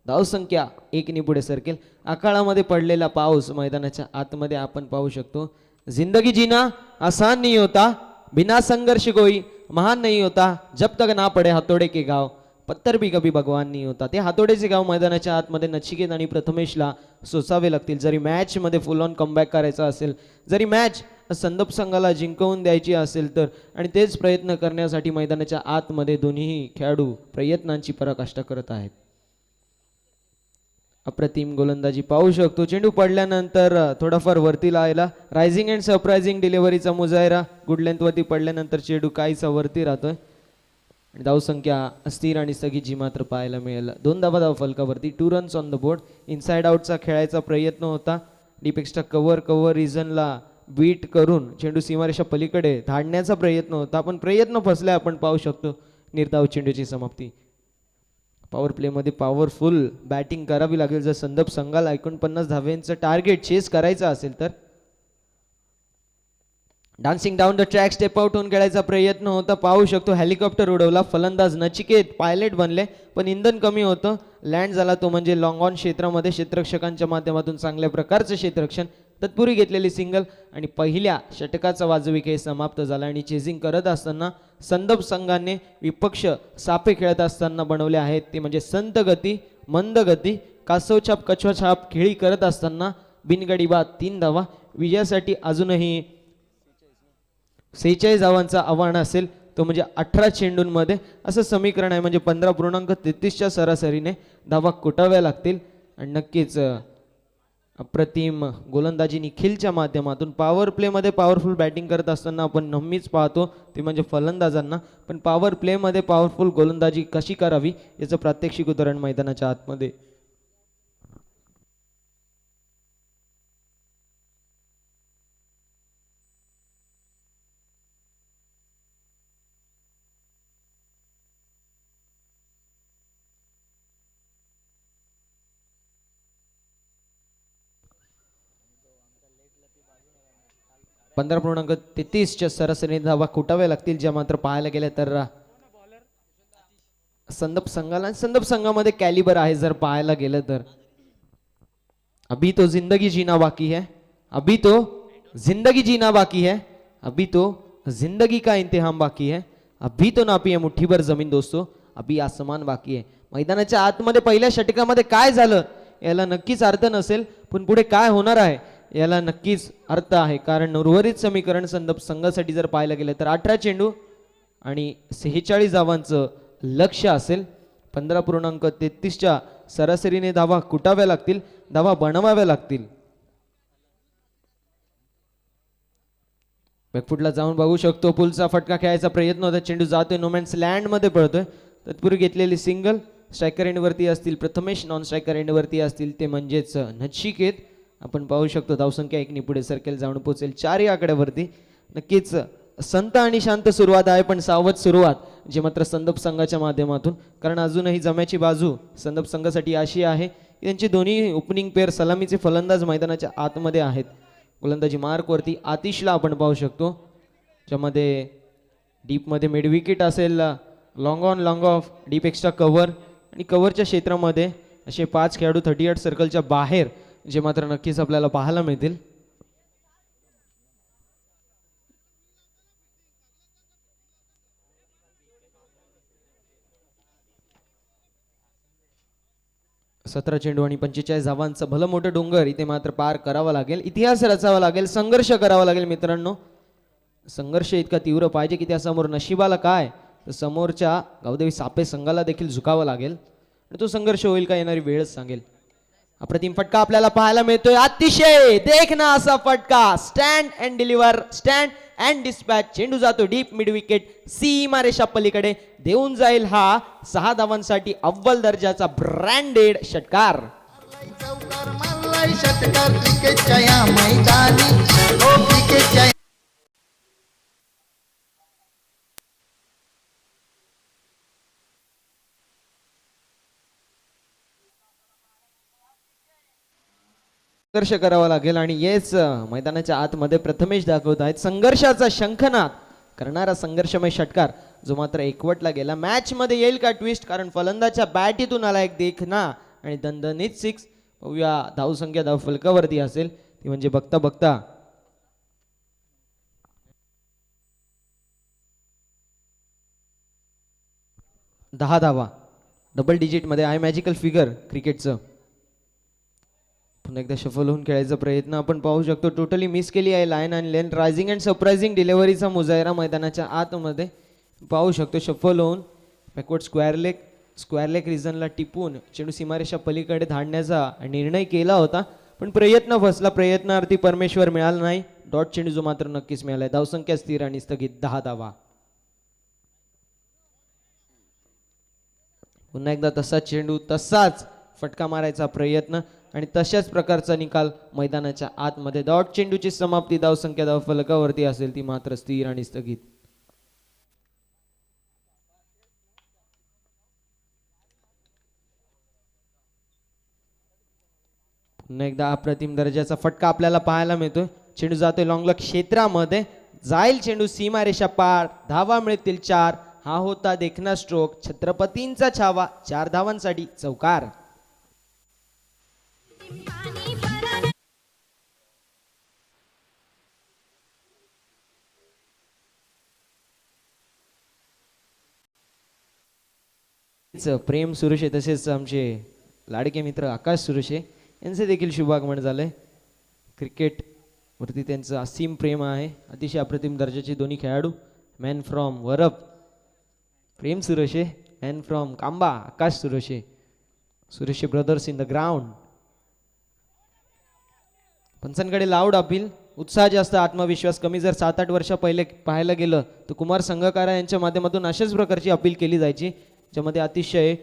धावसंख्या 1 ने पुढे सरकेल. आकाळामध्ये पडलेला पाऊस मैदानाच्या आतमध्ये आपण पाहू शकतो. जिंदगी जीना आसान नहीं होता, बिना संघर्ष कोई महान नहीं होता, जब तक ना पडे हातोडे के गाव, पत्थर भी कभी भगवान नहीं होता. ते हातोड्याचे गाव मैदानाच्या आतमध्ये नचिकेत आणि प्रथमेशला सोसावे लागतील. जरी मॅच मध्ये फुल ऑन कमबॅक करायचा असेल, जरी मॅच संदप संघाला जिंकवून द्यायची असेल तर, आणि तेच प्रयत्न करण्यासाठी मैदानाच्या आतमध्ये दोन्ही खेळाडू प्रयत्नांची पराकाष्ठा करत आहेत. अप्रतिम गोलंदाजी पाहू शकतो. चेंडू पडल्यानंतर थोडाफार वरती लायला. रायझिंग अँड सरप्रायझिंग डिलिव्हरीचा मुजाहिरा. गुड लेंथवरती पडल्यानंतर चेंडू काहीसा वरती राहतोय. धावसंख्या स्थिर आणि स्थगित जी मात्र पाहायला मिळेल. 2 धावा धावफलकावरती. 2 runs on the board. Inside आउटचा खेळायचा प्रयत्न होता. डीप एक्स्ट्रा कव्हर रिझनला बीट करून चेंडू सीमारेषा पलीकडे धाडण्याचा प्रयत्न होता, पण प्रयत्न फसलाय. आपण पाहू शकतो निर्धाव चेंडूची समाप्ती. पॉवर प्लेमध्ये पॉवरफुल बॅटिंग करावी लागेल जर संदप संघाला 49 धाव्यांचं टार्गेट चेस करायचं असेल तर. Dancing down the track step out होऊन खेळायचा प्रयत्न होता. पाहू शकतो हेलिकॉप्टर उडवला. फलंदाज नचिकेत पायलट बनले, पण इंधन कमी होतं. लँड झाला तो म्हणजे लॉंग ऑन क्षेत्रामध्ये. क्षेत्ररक्षकांच्या माध्यमातून चांगल्या प्रकारचं क्षेत्ररक्षण. तत्पूर्वी घेतलेली सिंगल आणि पहिल्या षटकाचा वाजवी खेळ समाप्त झाला. आणि चेझिंग करत असताना संदप संघाने विपक्ष सापे खेळत असताना बनवले आहेत ते म्हणजे संत गती, मंद गती, कासव छाप कछवा छाप खेळी करत असताना बिनगडी बाद 3 धावा. विजयासाठी अजूनही 46 धावांचा आव्हान असेल, तो म्हणजे 18 चेंडूंमध्ये असं समीकरण आहे. म्हणजे 15.33च्या सरासरीने धावा कुटाव्या लागतील. आणि नक्कीच अप्रतिम गोलंदाजी निखिलच्या माध्यमातून पॉवर प्लेमध्ये पॉवरफुल बॅटिंग करत असताना आपण नेहमीच पाहतो ते म्हणजे फलंदाजांना, पण पॉवर प्लेमध्ये पॉवरफुल गोलंदाजी कशी करावी याचं प्रात्यक्षिक उदाहरण मैदानाच्या आतमध्ये. पंधरा 15.33च्या सरासरी धावा कुटाव्या लागतील, ज्या मात्र पाहायला गेल्या तर संदप संघामध्ये कॅलिबर आहे. जर पाहायला गेलं तर अभी तो जिंदगी जीना बाकी है, अभी तो जिंदगी जीना बाकी है, अभी तो जिंदगी का इम्तिहान बाकी है, अभी तो नापी है मुठ्ठी भर जमीन दोस्तों, अभी आसमान बाकी है. मैदानाच्या आतमध्ये पहिल्या षटकामध्ये काय झालं याला नक्कीच अर्थ नसेल, पण पुढे काय होणार आहे याला नक्कीच अर्थ आहे. कारण उर्वरित समीकरण संदप संघासाठी जर पाहायला गेलं तर 18 चेंडू आणि 46 धावांचं लक्ष्य असेल. 15.33च्या सरासरीने धावा कुटाव्या लागतील, धावा बनवाव्या लागतील. बॅकफुटला जाऊन बघू शकतो. पुलचा फटका खेळायचा प्रयत्न होता. चेंडू जातोय नोमॅन्स लँड मध्ये पडतोय. तत्पूर्वी घेतलेली सिंगल. स्ट्रायकर एंडवरती असतील प्रथमेश, नॉन स्ट्रायकर एंडवरती असतील ते म्हणजेच नचिकेत. आपण पाहू शकतो धावसंख्या 1 ने पुढे सरकेल, जाऊन पोहोचेल 4 या आकड्यावरती. नक्कीच संत आणि शांत सुरुवात आहे, पण सावध सुरुवात जे मात्र संदप संघाच्या माध्यमातून. कारण अजूनही जम्याची बाजू संदप संघासाठी अशी आहे की त्यांचे दोन्ही ओपनिंग पेअर सलामीचे फलंदाज मैदानाच्या आतमध्ये आहेत. गोलंदाजी मार्कवरती आतिशला आपण पाहू शकतो, ज्यामध्ये डीपमध्ये मिड विकेट असेल, long on long of, deep extra cover आणि कव्हरच्या क्षेत्रामध्ये असे 5 खेळाडू 38 सर्कलच्या बाहेर जे मात्र नक्कीच आपल्याला पाहायला मिळतील. सतरा चेंडू आणि 45 धावांचं भलं मोठं डोंगर इथे मात्र पार करावं लागेल. इतिहास रचावा लागेल, संघर्ष करावा लागेल मित्रांनो. संघर्ष इतका तीव्र पाहिजे की त्यासमोर नशिबाला काय तर समोरच्या गावदेवी सापे संघाला देखील झुकावं लागेल. आणि तो संघर्ष होईल का येणारी वेळच सांगेल. अप्रतिम फटका आपल्याला पाहायला मिळतोय. अतिशय देखना असा फटका. Stand and deliver, stand and dispatch. चेंडू जातो डीप मिड विकेट सीमारेषा पलीकडे. देऊन जाईल हा 6 धावांसाठी अव्वल दर्जाचा ब्रँडेड षटकार. संघर्ष करावा लागेल आणि येस मैदानाच्या आतमध्ये प्रथमेश दाखवत आहेत संघर्षाचा शंखनाद करणारा संघर्षमय षटकार जो मात्र एकवटला गेला. मॅच मध्ये येईल का ट्विस्ट, कारण फलंदाच्या बॅटीतून आला एक देखना आणि दणदणीत सिक्स. पाहूया धावसंख्या धाव फलकावरती असेल ती म्हणजे बघता बघता 10 धावा डबल डिजिट मध्ये आहे मॅजिकल फिगर क्रिकेटचं. पुन्हा एकदा शफल होऊन खेळायचा प्रयत्न आपण पाहू शकतो. टोटली मिस केली आहे लाईन आणि लेन. रायझिंग अँड सरप्राइझिंग डिलेव्हरीचा मुजाहिरा मैदानाच्या आतमध्ये पाहू शकतो. शफल होऊन बॅकवर्ड स्क्वेअर लेग रिजनला टिपून चेंडू सीमारेषा पलीकडे धाडण्याचा निर्णय केला होता, पण प्रयत्न फसला. प्रयत्नार्थी परमेश्वर मिळाला नाही. डॉट चेंडू जो मात्र नक्कीच मिळालाय. धावसंख्या स्थिर आणि स्थगित 10 धावा. पुन्हा एकदा तसाच चेंडू तसाच फटका मारायचा प्रयत्न आणि तशाच प्रकारचा निकाल मैदानाच्या आतमध्ये. डॉट चेंडूची समाप्ती धावसंख्या धाव फलकावरती असेल ती मात्र स्थिर आणि स्थगित. पुन्हा एकदा अप्रतिम दर्जाचा फटका आपल्याला पाहायला मिळतोय. चेंडू जातोय लॉंग क्षेत्रामध्ये, जाईल चेंडू सीमारेषा पार. धावा मिळतील 4. हा होता देखना स्ट्रोक. छत्रपतींचा छावा 4 धावांसाठी चौकार. प्रेम सुरेशे तसेच आमचे लाडके मित्र आकाश सुरेशे यांचे देखील शुभागमन झालंय. क्रिकेट वरती त्यांचं असीम प्रेम आहे. अतिशय अप्रतिम दर्जाचे दोन्ही खेळाडू. Man from Varap Prem Sureshe, man from Kamba Akash Sureshe. Sureshe brothers in the ground. पंचांकडे लाऊड अपील, उत्साह जास्त आत्मविश्वास कमी. जर 7-8 वर्ष पहिले पाहायला गेलं तर कुमार संगकारा यांच्या माध्यमातून अशाच प्रकारची अपील केली जायची ज्यामध्ये अतिशय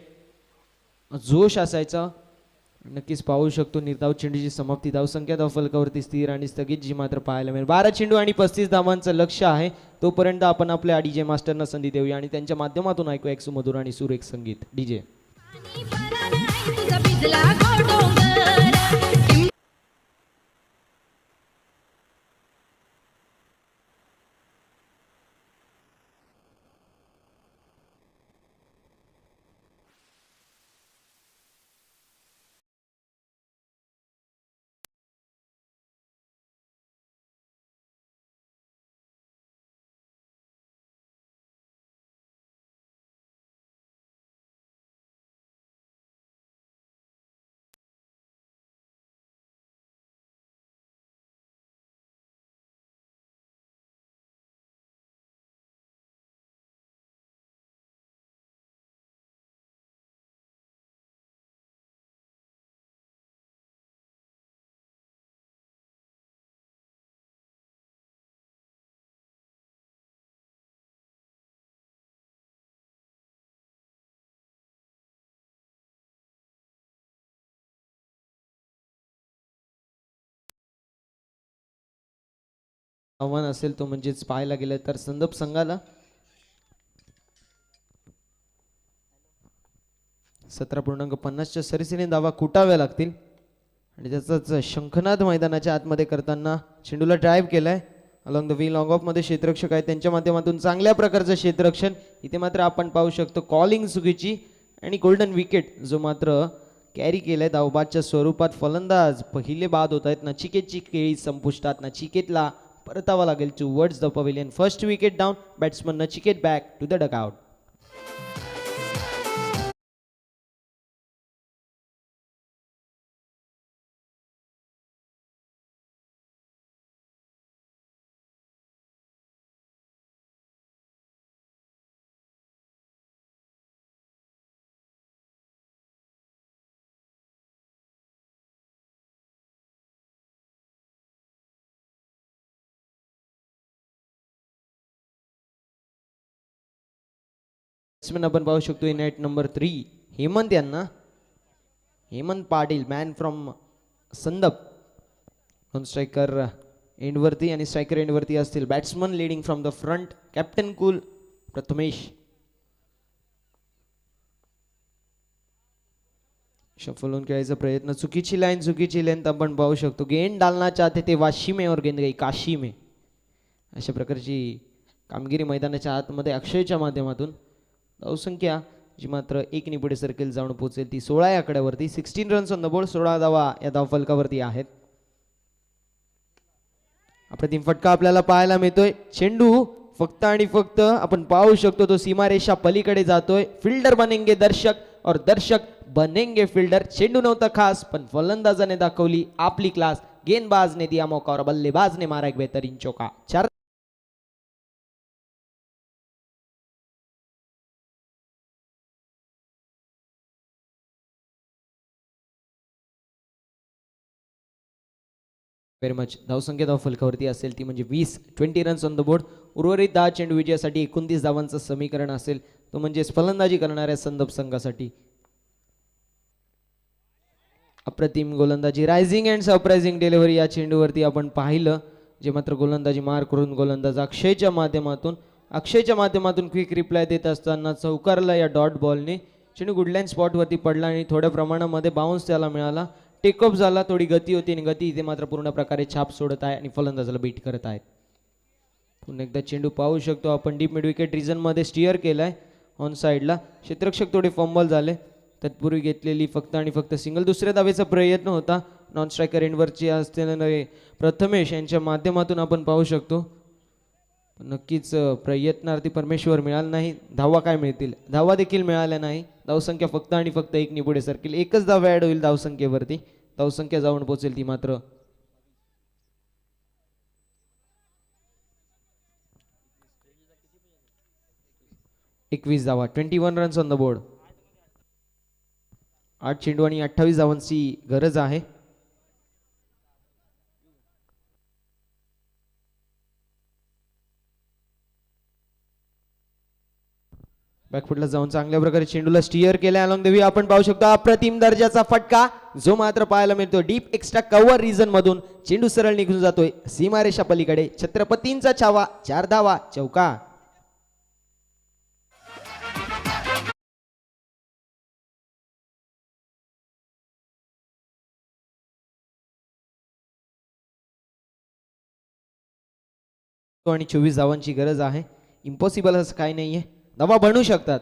जोश असायचा. नक्कीच पाहू शकतो निर्धाव चेंडूची समाप्ती धावसंख्या धाव फलकावरती स्थिर आणि स्थगित जी मात्र पाहायला मिळेल. 12 चेंडू आणि 35 धावांचं लक्ष्य आहे. तोपर्यंत आपण आपल्या डीजे मास्टरना संधी देऊया आणि त्यांच्या माध्यमातून ऐकूया एक सुमधुर आणि सुरेख संगीत. डीजे आव्हान असेल तो म्हणजेच पाहायला गेलं तर संदप संघाला 17.50च्या सरीसीने धावा कुटाव्या लागतील आणि त्याचाच शंखनाद मैदानाच्या आतमध्ये करताना चेंडूला ड्राईव्ह केलाय. Along the V long off मध्ये क्षेत्ररक्षक आहे त्यांच्या माध्यमातून चांगल्या प्रकारचं क्षेत्ररक्षण. इथे मात्र आपण पाहू शकतो कॉलिंग चुकीची आणि गोल्डन विकेट जो मात्र कॅरी केलाय धावबादच्या स्वरूपात. फलंदाज पहिले बाद होत आहेत. नचिकेतची केळी संपुष्टात. नचिकेतला परतावा लागेल towards the pavilion. First wicket down. Batsman Nachiket back to the dugout. आपण पाहू शकतो नेट नंबर 3 हेमंत यांना. Hemant Patil man from Sandap. On striker एंडवरती आणि स्ट्रायकर एंडवरती असतील batsman leading from the front captain cool Prathamesh. Shuffle होऊन खेळायचा प्रयत्न, चुकीची लेंथ आपण पाहू शकतो. गेंद डालना चाहते ते वाशी में और गेंद गई काशी में. अशा प्रकारची कामगिरी मैदानाच्या आतमध्ये अक्षयच्या माध्यमातून. धावसंख्या जी मात्र एक नि पुढे सर्कल जाऊन पोहोचेल ती 16 या आकड्यावरती. 16 रन्स ऑन द बोर्ड, 16 धावा या धावफलकावरती आहेत. अप्रतिम फटका आपल्याला पाहायला मिळतोय. चेंडू फक्त आणि फक्त आपण पाहू शकतो तो सीमारेषा पलीकडे जातोय. फिल्डर बनेंगे दर्शक और दर्शक बनेंगे फिल्डर. चेंडू नव्हता खास पण फलंदाजाने दाखवली आपली क्लास. गेंदबाजने दिया मौका और बल्लेबाज मारा एक बेहतरीन चौका. 4 व्हेरी मच. धावसंख्या धावफलकावरती असेल ती म्हणजे 20 रन्स ऑन द बोर्ड. उर्वरित 10 चेंडू विजयासाठी 29 धावांचं समीकरण असेल तो म्हणजेच फलंदाजी करणाऱ्या संदप संघासाठी. अप्रतिम गोलंदाजी, रायझिंग अँड सरप्राइझिंग डिलिव्हरी या चेंडूवरती आपण पाहिलं. जे मात्र गोलंदाजी मार करून गोलंदाज अक्षयच्या माध्यमातून क्विक रिप्लाय देत असताना चौकारला या डॉट बॉलने. चेंडू गुडलाईन स्पॉटवरती पडला आणि थोड्या प्रमाणामध्ये बाउन्स त्याला मिळाला. टेकअप झाला, थोडी गती होती आणि गती इथे मात्र पूर्ण प्रकारे छाप सोडत आहे आणि फलंदाजाला बीट करत आहेत. पुन्हा एकदा चेंडू पाहू शकतो आपण डीप मिड विकेट रिजनमध्ये स्टिअर केलाय ऑन साईडला. क्षेत्ररक्षक थोडे फंबल झाले. तत्पूर्वी घेतलेली फक्त आणि फक्त सिंगल. दुसऱ्या धावेचा प्रयत्न होता नॉन स्ट्रायकर एंडवरची असलेले प्रथमेश यांच्या माध्यमातून आपण पाहू शकतो. नक्कीच प्रयत्नार्थी परमेश्वर मिळाला नाही. धावा काय मिळतील, धावा देखील मिळाल्या नाही. धावसंख्या फक्त आणि फक्त एक निपुढे सरकेल. एकच धाव ॲड होईल धावसंख्येवरती. धावसंख्या जाऊन पोहोचेल ती मात्र 21 धावा. 21 रन्स ऑन द बोर्ड. 8 चेंडू आणि 28 धावांची गरज आहे. बॅकफुटला जाऊन चांगल्या प्रकारे चेंडूला स्टिअर केलाय अलॉंग द वे. आपण पाहू शकतो अप्रतिम दर्जाचा फटका जो मात्र पाहायला मिळतो डीप एक्स्ट्रा कव्हर रिजन मधून. चेंडू सरळ निघून जातोय सीमारेषा पलीकडे. छत्रपतींचा छावा, 4 धावा, चौका. आणि 24 धावांची गरज आहे. इम्पॉसिबल असं काही नाहीये, धावा बनवू शकतात.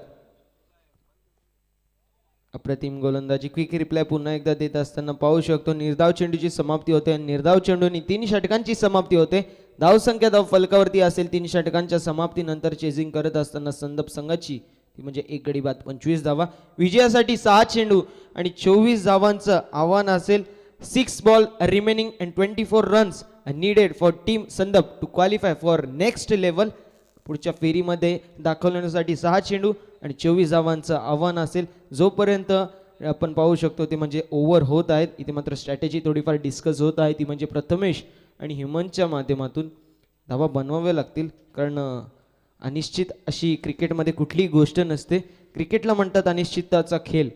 अप्रतिम गोलंदाजी. क्विक रिप्लाय पुन्हा एकदा देत असताना पाहू शकतो निर्धाव चेंडूची समाप्ती होते. निर्धाव चेंडूनी 3 षटकांची समाप्ती होते. धावसंख्या धाव फलकावरती असेल 3 षटकांच्या समाप्तीनंतर चेजिंग करत असताना संदप संघाची ती म्हणजे एक गडी बाद 25 धावा. विजयासाठी 6 चेंडू आणि 24 धावांचं आव्हान असेल. 6 ball remaining and 24 runs needed for team Sandap to qualify for next level. पुढच्या फेरीमध्ये दाखवण्यासाठी 6 चेंडू आणि 24 धावांचं आव्हान असेल. जोपर्यंत आपण पाहू शकतो ते म्हणजे ओव्हर होत आहेत. इथे मात्र स्ट्रॅटेजी थोडीफार डिस्कस होत आहे ती म्हणजे प्रथमेश आणि हेमंतच्या माध्यमातून धावा बनवाव्या लागतील. कारण अनिश्चित अशी क्रिकेटमध्ये कुठलीही गोष्ट नसते. क्रिकेटला म्हणतात अनिश्चितताचा खेळ.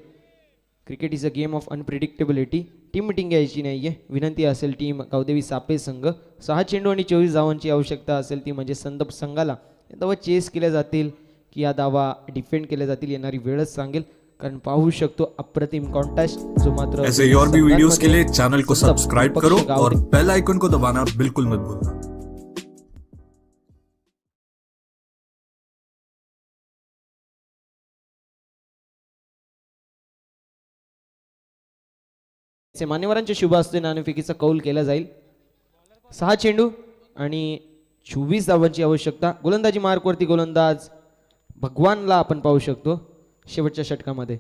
Cricket is a game of unpredictability. Team meeting घ्यायची नाही आहे. विनंती असेल टीम गावदेवी सापे संघ 6 चेंडू आणि 24 धावांची आवश्यकता असेल ती म्हणजे संदप संघाला. या धावा चेस केल्या जातील की या धावा डिफेंड केल्या जातील येणारी वेळच सांगेल. कारण पाहू शकतो अप्रतिम कॉन्टेस्ट जो मात्र ऐसे और भी वीडियोस के लिए चैनल को सब्सक्राइब करो और बेल आइकन को दबाना बिल्कुल मत भूलना. मान्यवरांच्या शुभ हस्ते नाणेफेकीचा कौल केला जाईल. 6 चेंडू आणि 24 धावांची आवश्यकता. गोलंदाजी मार्कवरती गोलंदाज भगवानला आपण पाहू शकतो शेवटच्या षटकामध्ये.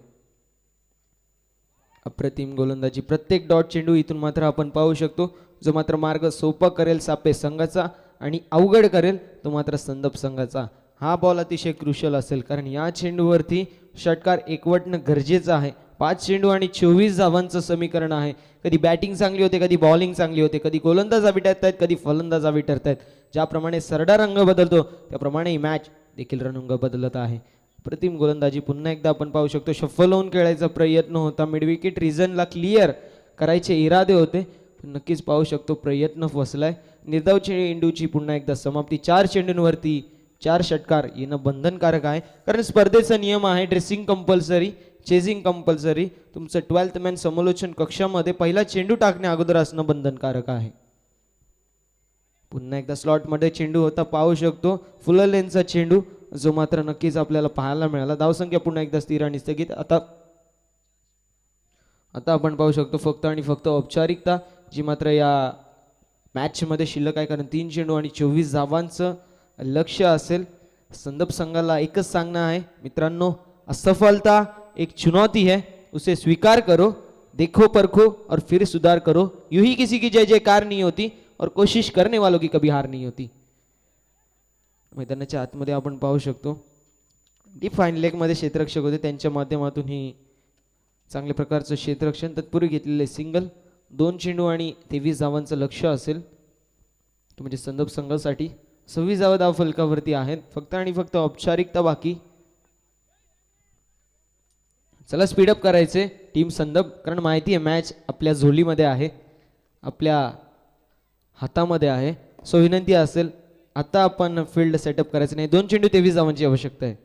अप्रतिम गोलंदाजी. प्रत्येक डॉट चेंडू इथून मात्र आपण पाहू शकतो जो मात्र मार्ग सोपा करेल सापे संघाचा आणि अवघड करेल तो मात्र संदप संघाचा. हा बॉल अतिशय क्रुशल असेल कारण या चेंडूवरती षटकार एकवटणं गरजेचं आहे. 5 चेंडू आणि 24 धावांचं समीकरण आहे. कधी बॅटिंग चांगली होते, कधी बॉलिंग चांगली होते, कधी गोलंदाज आवी ठरतायत, कधी फलंदाज आवी ठरतायत. ज्याप्रमाणे सरडा रंग बदलतो त्याप्रमाणे ही मॅच देखील रंग बदलत आहे. प्रतिम गोलंदाजी. पुन्हा एकदा आपण पाहू शकतो शफल होऊन खेळायचा प्रयत्न होता. मिड विकेट रिजनला क्लिअर करायचे इरादे होते पण नक्कीच पाहू शकतो प्रयत्न फसलाय. निर्धाव चेंडूची पुन्हा एकदा समाप्ती. 4 चेंडूंवरती 4 षटकार येणं बंधनकारक आहे कारण स्पर्धेचा नियम आहे ड्रेसिंग कंपल्सरी. चेझिंग कंपल्सरी. तुमचं 12th मॅन समालोचन कक्षामध्ये पहिला चेंडू टाकण्या अगोदर असणं बंधनकारक आहे. पुन्हा एकदा स्लॉटमध्ये चेंडू होता पाहू शकतो, फुल लेनचा चेंडू जो मात्र नक्कीच आपल्याला पाहायला मिळाला. धावसंख्या पुन्हा एकदा स्थिर आणि स्थगित. आता आपण पाहू शकतो फक्त आणि फक्त औपचारिकता जी मात्र या मॅचमध्ये शिल्लक आहे, कारण 3 चेंडू आणि 24 धावांचं लक्ष्य असेल. संदप संघाला एकच सांगणं आहे मित्रांनो, असफलता एक चुनौती है, उसे स्वीकार करो, देखो परखो और फिर सुधार करो. यूं ही किसी की जय जयकार नहीं होती और कोशिश करने वालों की कभी हार नहीं होती. मैदानाच्या आतमध्ये आपण पाहू शकतो डीप फाईन लेगमध्ये क्षेत्ररक्षक होते, त्यांच्या माध्यमातून ही चांगल्या प्रकारचं क्षेत्ररक्षण. तत्पूर्वी घेतलेले सिंगल 2 चेंडू आणि 23 धावांचं लक्ष्य असेल, म्हणजे संदप संघासाठी 26 धाव फलकावरती आहेत. फक्त आणि फक्त औपचारिकता बाकी. चला स्पीडअप करायचे टीम संदप, कारण माहिती आहे मॅच आपल्या झोलीमध्ये आहे, आपल्या हातामध्ये आहे. सो विनंती असेल आता आपण फील्ड सेटअप करायचं नाही. 2 चेंडू 23 धावांची आवश्यकता आहे.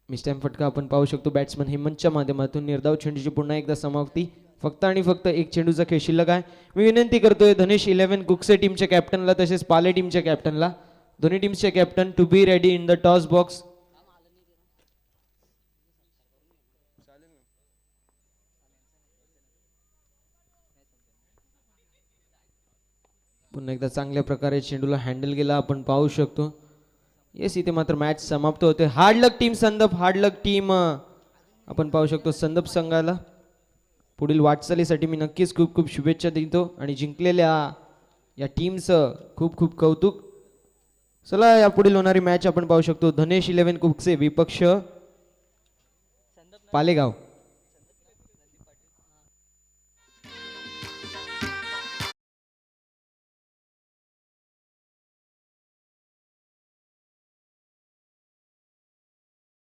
मिस्टॅम फटका आपण पाहू शकतो बॅट्समन हेमंतच्या माध्यमातून. निर्धाव चेंडूची पुन्हा एकदा समाप्ती. फक्त आणि फक्त एक चेंडूचा खेळ शिल्लक आहे. मी विनंती करतोय धनेश 11 कुकसे टीमच्या कॅप्टनला तसेच पाले टीमच्या कॅप्टनला, दोन्ही टीमचे captain to be ready in the toss box. पुन्हा एकदा चांगल्या प्रकारे चेंडूला हँडल केला आपण पाहू शकतो. येस, इथे मात्र मॅच समाप्त होते. हार्ड लक टीम संदप, हार्ड लक टीम. आपण पाहू शकतो संदप संघाला पुढील वाटचालीसाठी मी नक्कीच खूप खूप शुभेच्छा देतो आणि जिंकलेल्या या टीमचं खूप खूप कौतुक. चला या पुढील होणारी मॅच आपण पाहू शकतो धनेश 11 कुकसे विपक्ष पालेगाव.